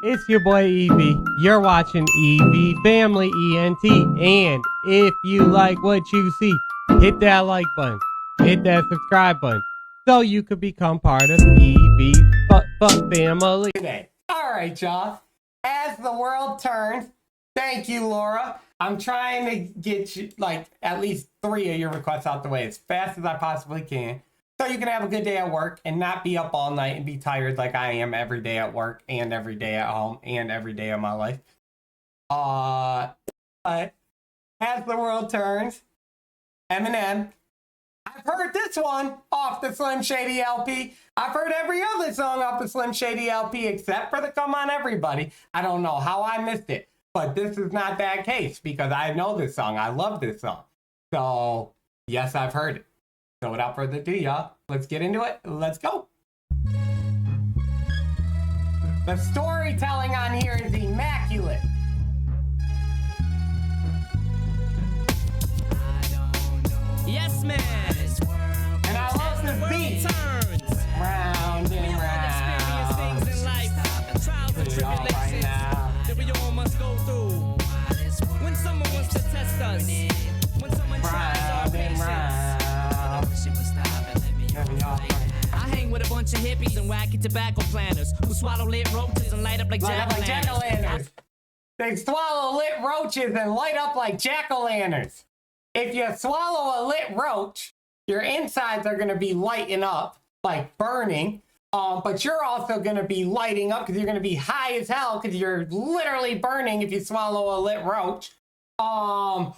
It's your boy Evie. You're watching Evie Family ENT. And if you like what you see, hit that like button. Hit that subscribe button. So you could become part of Evie's family. Today. Alright, y'all. As the world turns, thank you, Laura. I'm trying to get you, like, at least 3 of your requests out the way as fast as I possibly can. So you can have a good day at work and not be up all night and be tired like I am every day at work and every day at home and every day of my life. But as the world turns, Eminem. I've heard this one off the Slim Shady LP. I've heard every other song off the Slim Shady LP except for the Come On Everybody. I don't know how I missed it, but this is not that case because I know this song. I love this song. So, yes, I've heard it. So without further ado, y'all, let's get into it. Let's go. The storytelling on here is immaculate. Yes, man. And I love the beat. Turns. Round and round. Things in life, trials and Put it all right tribulations now. that we all must go through. When someone wants to test us, when someone tries our Round and patience. round. I hang with a bunch of hippies and wacky tobacco planters who swallow lit roaches and light up like jack-o'-lanterns. jack-o'-lanterns. They swallow lit roaches and light up like jack-o'-lanterns. If you swallow a lit roach, your insides are going to be lighting up, like burning. But you're also going to be lighting up because you're going to be high as hell because you're literally burning if you swallow a lit roach. And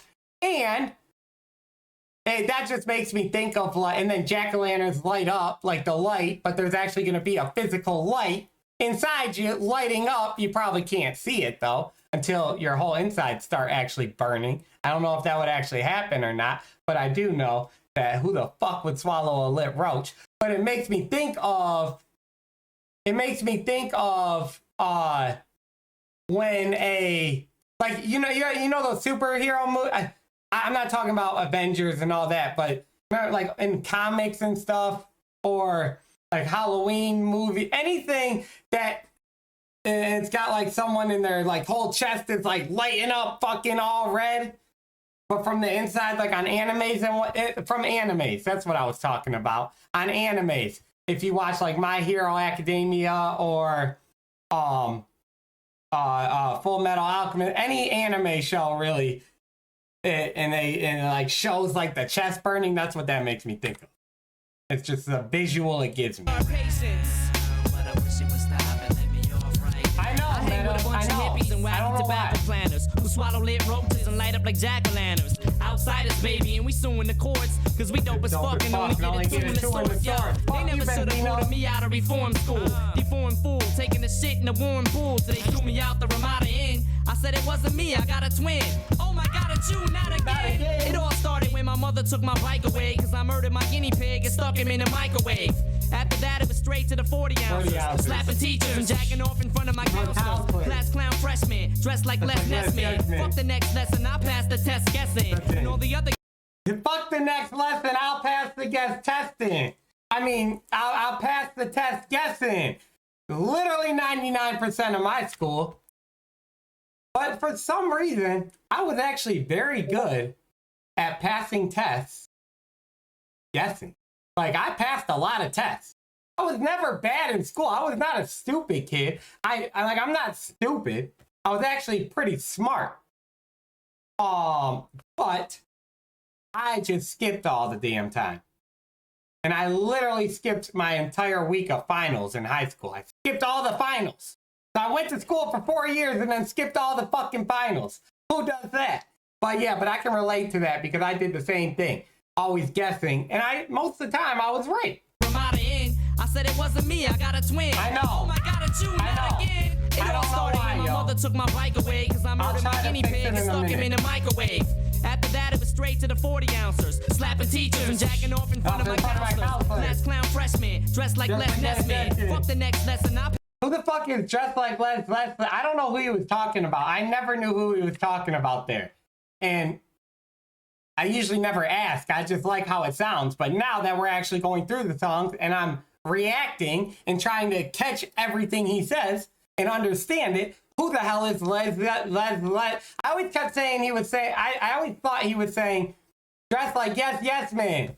that just makes me think of, like, and then jack-o'-lanterns light up like the light, but there's actually going to be a physical light inside you lighting up. You probably can't see it, though, until your whole insides start actually burning. I don't know if that would actually happen or not, but I do know that who the fuck would swallow a lit roach? But it makes me think of, when a, like, you know those superhero movies? I'm not talking about Avengers and all that, but remember, like in comics and stuff, or like Halloween movie, anything that it's got like someone in their like whole chest is like lighting up fucking all red, but from the inside, like on animes and from animes, that's what I was talking about. On animes, if you watch like My Hero Academia or Full Metal Alchemist, any anime show really. And it like shows like the chest burning. That's what that makes me think of. It's just the visual it gives me. I know, man. I know. Hippies and I don't wacky know tobacco why. planters who swallow lit roaches and light up like jack-o'-lanterns. Outsiders, baby, and we suing the courts because we dope as fuck and only get it two in the store. They never should have ordered me out of reform school. Deformed fool, taking the shit in the warm pool till they threw me out the Ramada Inn. I said it wasn't me, I got a twin. Oh my god, it's you, not again. It all started when my mother took my bike away because I murdered my guinea pig and stuck him in the microwave. After that, it was straight to the 40 ounces. Slapping teachers and jacking off in front of my counselors. Class clown freshman, dressed like Les Nessman. Fuck the next lesson, I passed the test guessing. And all the other. Fuck the next lesson, I'll pass the guess testing. I mean, I'll pass the test guessing. Literally 99% of my school. But for some reason, I was actually very good at passing tests guessing. Like, I passed a lot of tests. I was never bad in school. I was not a stupid kid. I'm not stupid. I was actually pretty smart. But I just skipped all the damn time. And I literally skipped my entire week of finals in high school. I skipped all the finals. So I went to school for 4 years and then skipped all the fucking finals. Who does that? But yeah, but I can relate to that because I did the same thing. Always guessing. And most of the time I was right. Ramada Inn. I said it wasn't me, I got a twin. I know. Oh my god, it's you, not again. It I all don't know started why, when my yo. mother took my bike away because I murdered try my to guinea fix pig it and in a stuck him in minute. the microwave. After that, it was straight to the 40 ounces. Slapping teachers and jacking off in front of my counselors. Class clown freshman, dressed like Les Nessman. Fuck the next lesson, I. Who the fuck is dressed like Les? I don't know who he was talking about. I never knew who he was talking about there. And I usually never ask. I just like how it sounds. But now that we're actually going through the songs and I'm reacting and trying to catch everything he says, and understand it. Who the hell is Les? I always kept saying he was saying, I always thought he was saying, dress like yes man.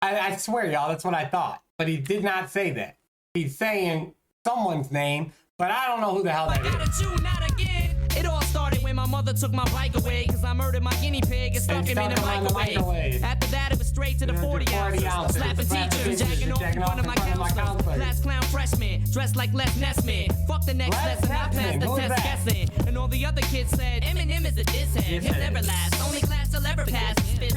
I swear, y'all, that's what I thought. But he did not say that. He's saying someone's name, but I don't know who the hell that is. It all started when my mother took my bike away, cause I murdered my guinea pig and stuck him in a microwave. After that, it was straight to the 40 ounces. Slapping teachers, jacking off in front of my counselors. Class clown freshman, dressed like Les Nessman. Fuck the next lesson, I passed the test guessing. And all the other kids said, Eminem is a diss head. He'll never last, only class he'll ever pass is spit.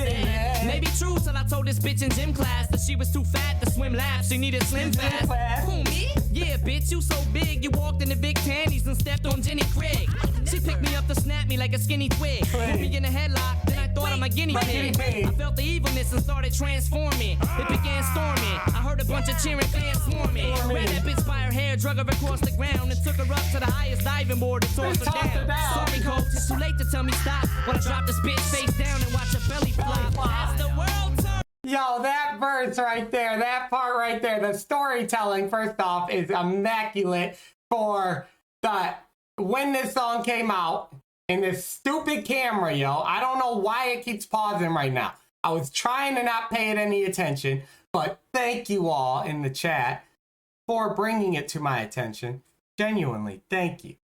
Maybe true till I told this bitch in gym class that she was too fat to swim laps, she needed slim fast. Who, me? Yeah, bitch, you so big, you walked in the big tannies and stepped on Jenny Craig. She picked me up to snap me like a skinny twig. Put me in a headlock, then I thought I'm a guinea pig. I felt the evilness and started transforming. It began storming. I heard a bunch of cheering fans swarming. Ran that bitch by her hair, drug her across the ground, and took her up to the highest diving board and tossed her down. Sorry, coach, it's too late to tell me stop, but I dropped this bitch face down and watch her belly flop. As the world turns. Yo, that verse right there, that part right there, the storytelling, first off, is immaculate for the when this song came out. And this stupid camera, yo, I don't know why it keeps pausing right now. I was trying to not pay it any attention, but thank you all in the chat for bringing it to my attention. Genuinely, thank you.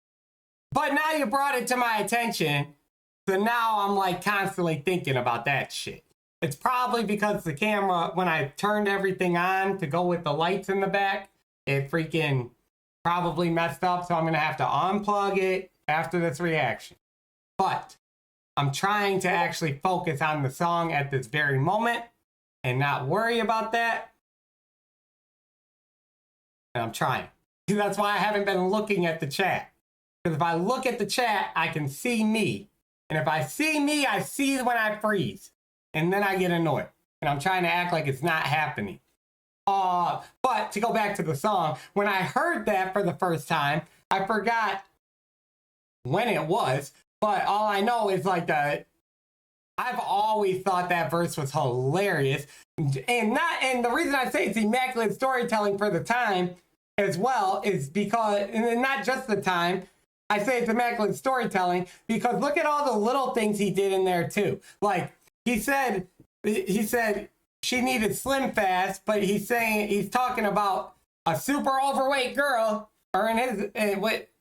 But now you brought it to my attention, so now I'm like constantly thinking about that shit. It's probably because the camera, when I turned everything on to go with the lights in the back, it freaking probably messed up, so I'm gonna have to unplug it after this reaction. But I'm trying to actually focus on the song at this very moment and not worry about that. And I'm trying. That's why I haven't been looking at the chat. Because if I look at the chat, I can see me. And if I see me, I see when I freeze. And then I get annoyed. And I'm trying to act like it's not happening. But to go back to the song, when I heard that for the first time, I forgot when it was. But all I know is like I've always thought that verse was hilarious. And the reason I say it's immaculate storytelling for the time as well is because, and not just the time, I say it's immaculate storytelling because look at all the little things he did in there too. Like he said she needed slim fast, but he's talking about a super overweight girl, or in his,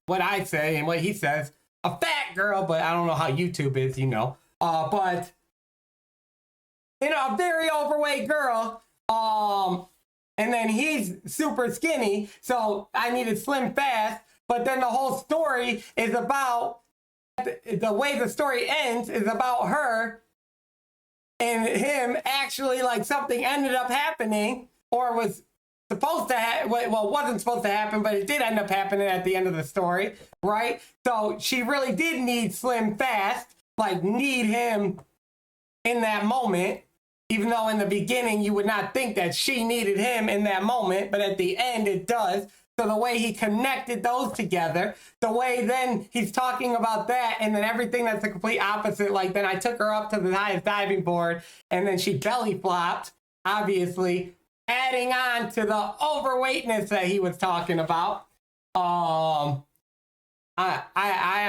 what I say and what he says, a fat girl, but I don't know how YouTube is, you know. But you know, a very overweight girl. And then he's super skinny, so I needed slim fast. But then the whole story is about the way the story ends is about her and him actually like something ended up happening or was supposed to wasn't supposed to happen, but it did end up happening at the end of the story, right? So she really did need slim fast, like need him in that moment, even though in the beginning you would not think that she needed him in that moment, but at the end it does. So the way he connected those together, the way then he's talking about that, and then everything that's the complete opposite, like then I took her up to the highest diving board and then she belly flopped, obviously, adding on to the overweightness that he was talking about. I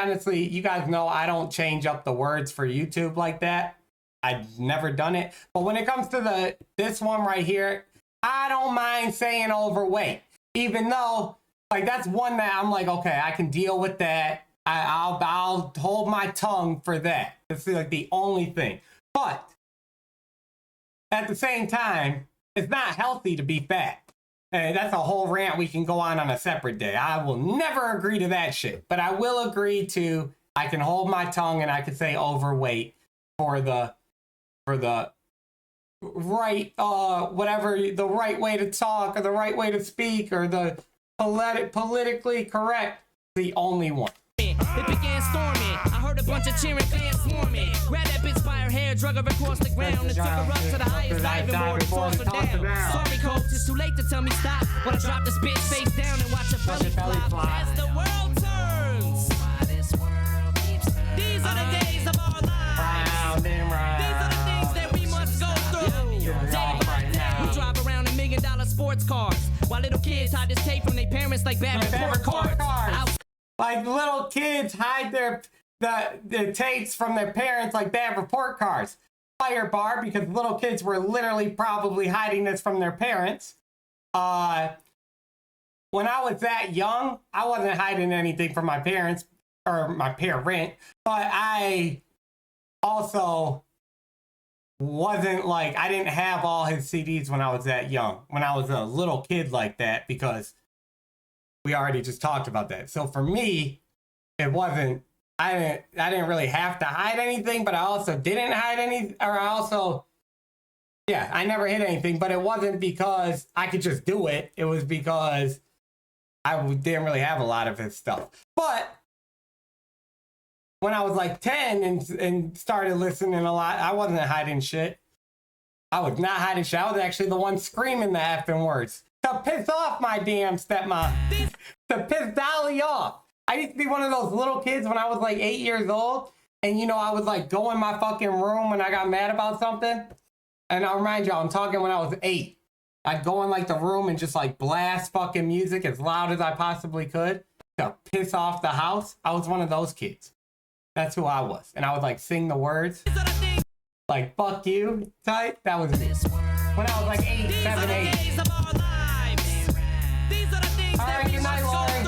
honestly, you guys know I don't change up the words for YouTube like that. I've never done it. But when it comes to this one right here, I don't mind saying overweight. Even though, like, that's one that I'm like, okay, I can deal with that. I'll hold my tongue for that. It's like the only thing. But at the same time, it's not healthy to be fat. And that's a whole rant we can go on a separate day. I will never agree to that shit. But I will agree to, I can hold my tongue and I can say overweight for the right, whatever, the right way to talk or the right way to speak or the politically correct, the only one. It began storming. I heard a bunch of cheering fans swarming. Grabbed that bitch by her hair, drug her across the ground, and took her up to the highest diving board and tossed her down. Sorry, coach, it's too late to tell me stop, but I dropped this bitch face down and watch her belly flop as the world turns. These are the days of our lives. These are the things that we must go through. Day by day, we drive around in $1 million sports cars, while little kids hide this tape from their parents like bad report cards. Like little kids hide the tapes from their parents like they have report cards. Fire bar, because little kids were literally probably hiding this from their parents. When I was that young, I wasn't hiding anything from my parents or my parent, but I also wasn't like, I didn't have all his CDs when I was that young, when I was a little kid like that, because we already just talked about that. So for me, it wasn't, I didn't really have to hide anything, but I also didn't hide any, or I also, yeah, I never hid anything, but it wasn't because I could just do it. It was because I didn't really have a lot of his stuff. But when I was like 10 and started listening a lot, I wasn't hiding shit. I was not hiding shit. I was actually the one screaming the effing words to piss off my damn stepmom, to piss Dolly off. I used to be one of those little kids when I was like 8 years old, and you know, I would like go in my fucking room when I got mad about something. And I'll remind y'all, I'm talking when I was 8. I'd go in like the room and just like blast fucking music as loud as I possibly could to piss off the house. I was one of those kids. That's who I was. And I would like sing the words like fuck you type. That was me. When I was like 8, 7, 8. Alright, good night, Lauren.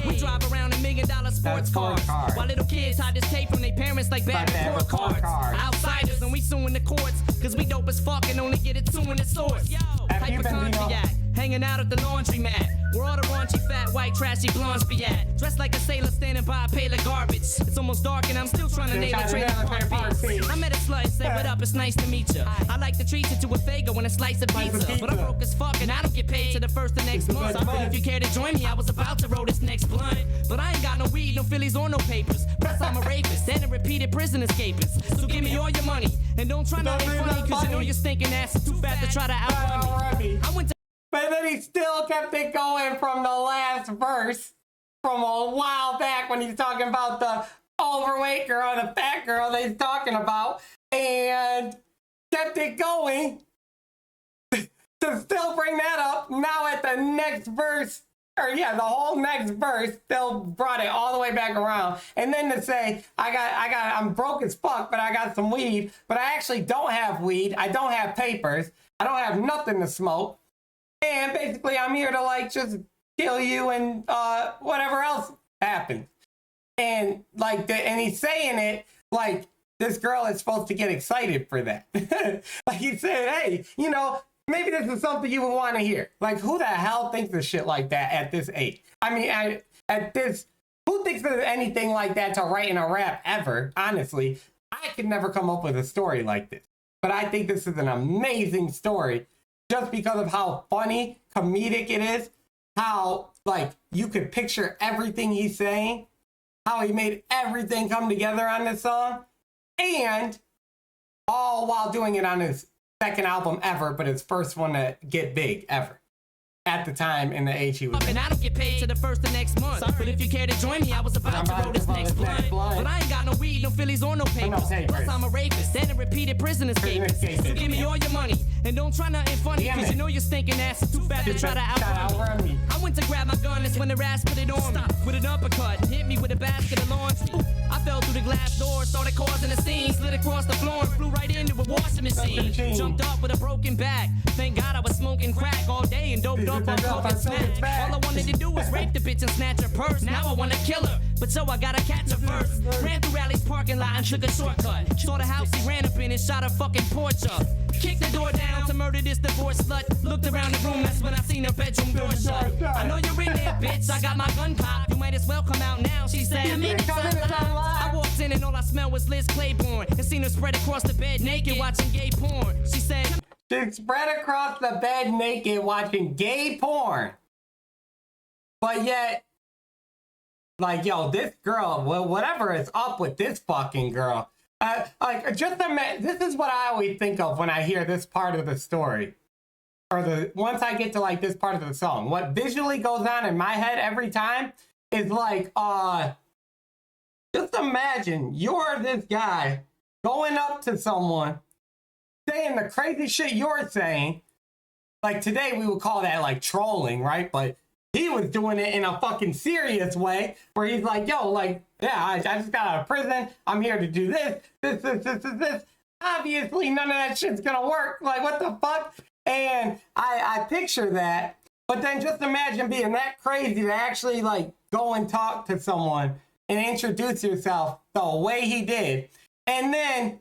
We drive around $1 million sports cars. While little kids hide this tape from their parents like bad report cards. Outsiders and we suing the courts, cause we dope as fuck and only get it 2 in the source. Yo, hypochondriac, hanging out at the laundromat, where all the raunchy, fat, white, trashy blondes be at. Dressed like a sailor standing by a pail of garbage. It's almost dark and I'm still trying to nail a trailer park beats. I met a slut and said, what up, it's nice to meet you. I like to treat you to a Fago and a slice of pizza. But I'm broke as fuck and I don't get paid till the first of next month. But if you care to join me, I was about to roll this next blunt. But I ain't got no weed, no Phillies, or no papers. Plus I'm a rapist and a repeated prison escapist. So give me all your money and don't try not to be funny, cause you know your stinking ass is too fat to try to outrun me. I went to But then he still kept it going from the last verse from a while back when he's talking about the overweight girl, the fat girl that he's talking about, and kept it going to still bring that up. Now at the next verse, or yeah, the whole next verse, still brought it all the way back around. And then to say, I'm broke as fuck, but I got some weed, but I actually don't have weed. I don't have papers. I don't have nothing to smoke. And basically, I'm here to like just kill you and whatever else happens. And like, and he's saying it like this girl is supposed to get excited for that. Like he said, hey, you know, maybe this is something you would want to hear. Like, who the hell thinks of shit like that at this age? I mean, at this, who thinks of anything like that to write in a rap ever? Honestly, I could never come up with a story like this. But I think this is an amazing story. Just because of how funny, comedic it is, how, like, you could picture everything he's saying, how he made everything come together on this song, and all while doing it on his second album ever, but his first one to get big ever. At the time, in the age he was in. And I don't get paid till the first of next month. Sorry. But if you care to join me, I was about to roll this next blunt. But I ain't got no weed, no Phillies, or no papers. Plus I'm a rapist and a repeated prison escapist. So give me all your money and don't try nothing funny, cause you know your stinking ass is too fat to try to outrun me. I went to grab my gun, that's when the ass put it on me. With an uppercut, hit me with a basket of laundry. I fell through the glass door, started causing a scene, slid across the floor and flew right into a washing machine. Jumped up with a broken back. Thank God I was smoking crack all day and doped up on coke and snatch. All I wanted to do was rape the bitch and snatch her purse. Now I wanna kill her, but so I gotta catch her first. Ran through Rally's parking lot and took a shortcut. Saw the house he ran up in and shot her fucking porch up. Kicked the door down to murder this divorce slut. Looked around the room, that's when I seen her bedroom door shut. I know you're in there, bitch, I got my gun cocked. You might as well come out now, she said. I walked in and all I smelled was Liz Claiborne. And seen her spread across the bed naked watching gay porn. She said, she spread across the bed naked watching gay porn. But yet, like, yo, this girl, well, whatever is up with this fucking girl. Like, just this is what I always think of when I hear this part of the story. Or once I get to like this part of the song. What visually goes on in my head every time is like, just imagine you're this guy going up to someone, saying the crazy shit you're saying. Like today we would call that like trolling, right? But he was doing it in a fucking serious way where he's like, yo, like, yeah, I just got out of prison. I'm here to do this. Obviously, none of that shit's gonna work. Like, what the fuck? And I picture that, but then just imagine being that crazy to actually like go and talk to someone and introduce yourself the way he did. And then,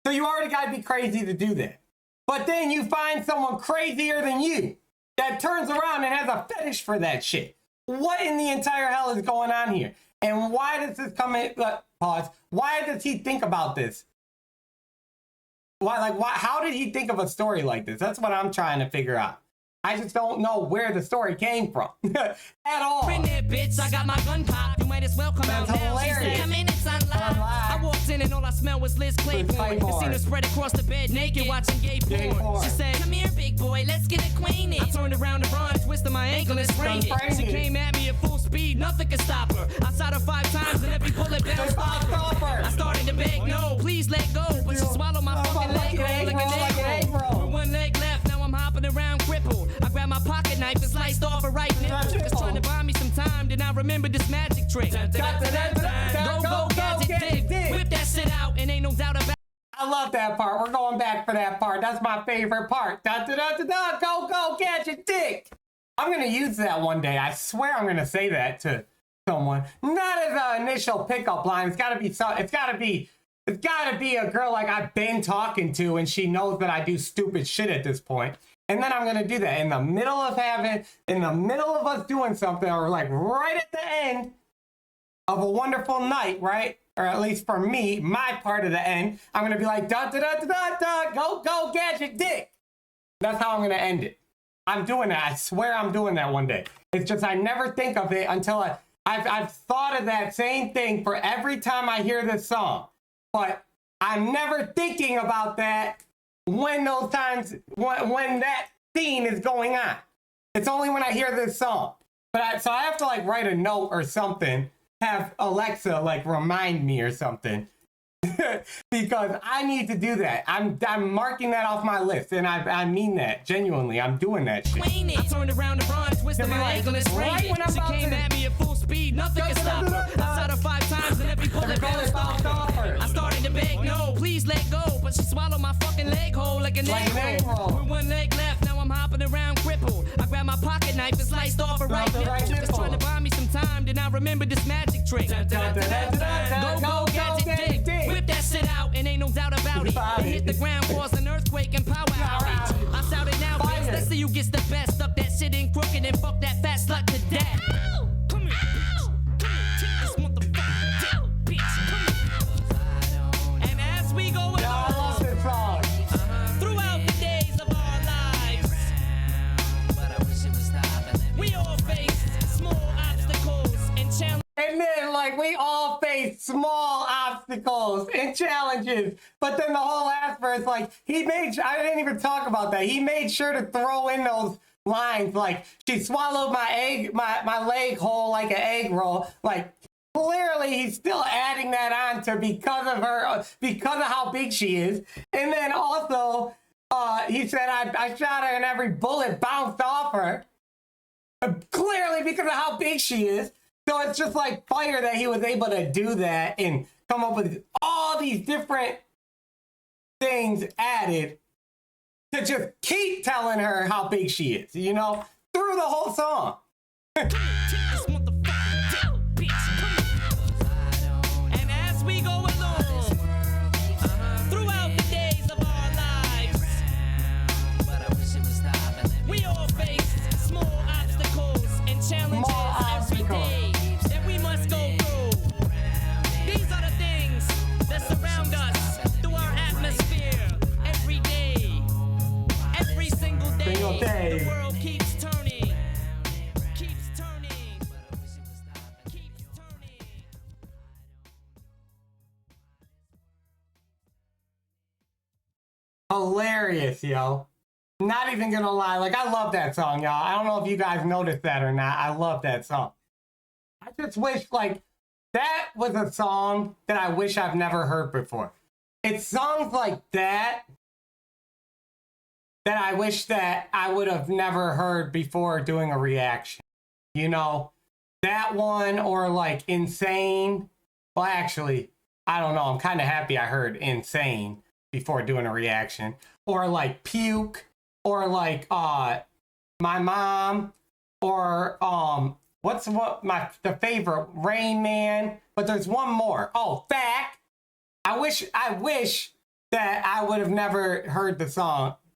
so you already gotta be crazy to do that. But then you find someone crazier than you that turns around and has a fetish for that shit. What in the entire hell is going on here? And why does this come in, pause, why does he think about this? Why, how did he think of a story like this? That's what I'm trying to figure out. I just don't know where the story came from at all. In there, bitch, I got my gun pop. You might as well come That's out now. hilarious. She said, come in, it's unlocked. I walked in and all I smelled was Liz Clayborne. I seen her spread across the bed naked watching gay porn. She said, come here, big boy, let's get acquainted. I turned around the run, twisted my ankle and sprained it. She came at me at full speed, nothing could stop her. I shot her 5 times and every bullet bounced off her. I started to beg, no, please let go. But she swallowed my fucking leg roll like an egg roll. With one leg left, now I'm hopping around crippled. I grabbed my pocket knife and sliced off her right nipple. Just trying to buy me some time, then I remember this magic trick. Go, gadget, dig. Whip that shit out, and ain't no doubt about it. I love that part. We're going back for that part. That's my favorite part. Go, gadget, dig. I'm gonna use that one day. I swear I'm gonna say that to someone. Not as an initial pickup line. It's gotta be a girl like I've been talking to, and she knows that I do stupid shit at this point. And then I'm gonna do that in the middle of us doing something, or like right at the end of a wonderful night, right? Or at least for me, my part of the end, I'm gonna be like, go, gadget, dick. That's how I'm gonna end it. I'm doing that. I swear I'm doing that one day. It's just I never think of it until I've thought of that same thing for every time I hear this song. But I'm never thinking about that when those times, when that scene is going on. It's only when I hear this song. So I have to like write a note or something, have Alexa like remind me or something. Because I need to do that. I'm marking that off my list, and I mean that genuinely. I'm doing that shit. I turned around the run, twisted my ankle and sprained it. She came at me at full speed, nothing could stop her. I shot her 5 times and every bullet bounced off her. I started to beg, no, please let go, but she swallowed my fucking leg hole like an egg roll. With one leg left, now I'm hopping around crippled. I grabbed my pocket knife and sliced off her right nipple. Just trying to buy me some time, then I remember this magic trick. Go, gadget, dig. Whip that shit out, and ain't no doubt about it. It hit the ground, caused an earthquake and power outage. I shouted now, bitch, let's see who gets the best. Stuck that shit in crooked and fuck that fat slut to death. Come here, bitch. Come here, take this motherfucking dick, bitch. Come here. And as we go along, throughout the days of our lives, we all face small obstacles and challenges. And then, like, we all face small obstacles and challenges. But then the whole last verse, like, I didn't even talk about that. He made sure to throw in those lines, like, she swallowed my leg whole like an egg roll. Like, clearly he's still adding that on to because of how big she is. And then also, he said, I shot her and every bullet bounced off her. Clearly because of how big she is. So it's just like fire that he was able to do that and come up with all these different things added to just keep telling her how big she is, you know, through the whole song. And as we go along, throughout the days of our lives, we all face small obstacles and challenges every day that we must go through. These are the things that surround us through our atmosphere every day, every single day. The world keeps turning, keeps turning, keeps turning. Hilarious, yo. Not even gonna lie, like, I love that song, y'all. I don't know if you guys noticed that or not. I love that song. I just wish, like, that was a song that I wish I've never heard before. It's songs like that I wish that I would have never heard before doing a reaction. You know, that one or like Insane. Well, actually, I don't know. I'm kind of happy I heard Insane before doing a reaction. Or like Puke, or like My Mom, or the favorite, Rain Man. But there's one more. Oh, Fact. I wish that I would have never heard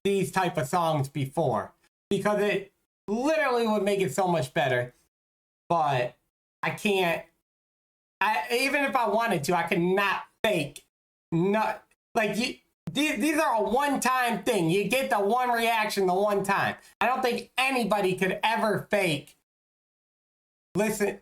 these type of songs before, because it literally would make it so much better. But I can't. Even if I wanted to, I could not fake. Not like these are a one-time thing. You get the one reaction the one time. I don't think anybody could ever fake. Acting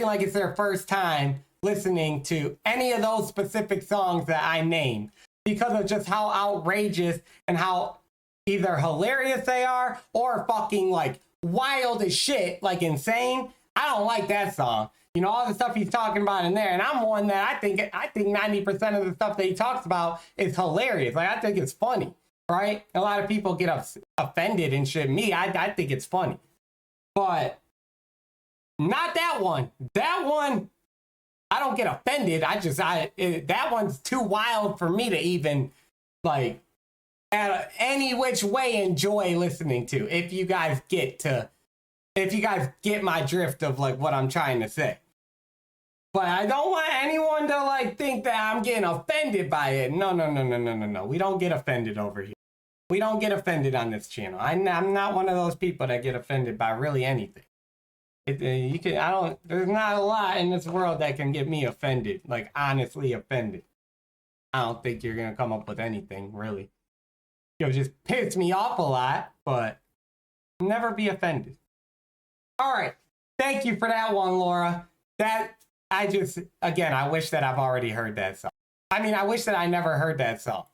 like it's their first time listening to any of those specific songs that I named, because of just how outrageous and how either hilarious they are or fucking like wild as shit, like Insane. I don't like that song. You know, all the stuff he's talking about in there, and I'm one that I think 90% of the stuff that he talks about is hilarious. Like, I think it's funny, right? A lot of people get offended and shit. Me, I think it's funny, but not that one. That one, I don't get offended. That one's too wild for me to even like any which way enjoy listening to. If you guys get my drift of like what I'm trying to say. But I don't want anyone to like think that I'm getting offended by it. No. We don't get offended over here. We don't get offended on this channel. I'm not one of those people that get offended by really anything. There's not a lot in this world that can get me offended, like honestly offended. I don't think you're gonna come up with anything, really. You'll just piss me off a lot, but never be offended. All right. Thank you for that one, Laura. I wish that I've already heard that song. I mean, I wish that I never heard that song.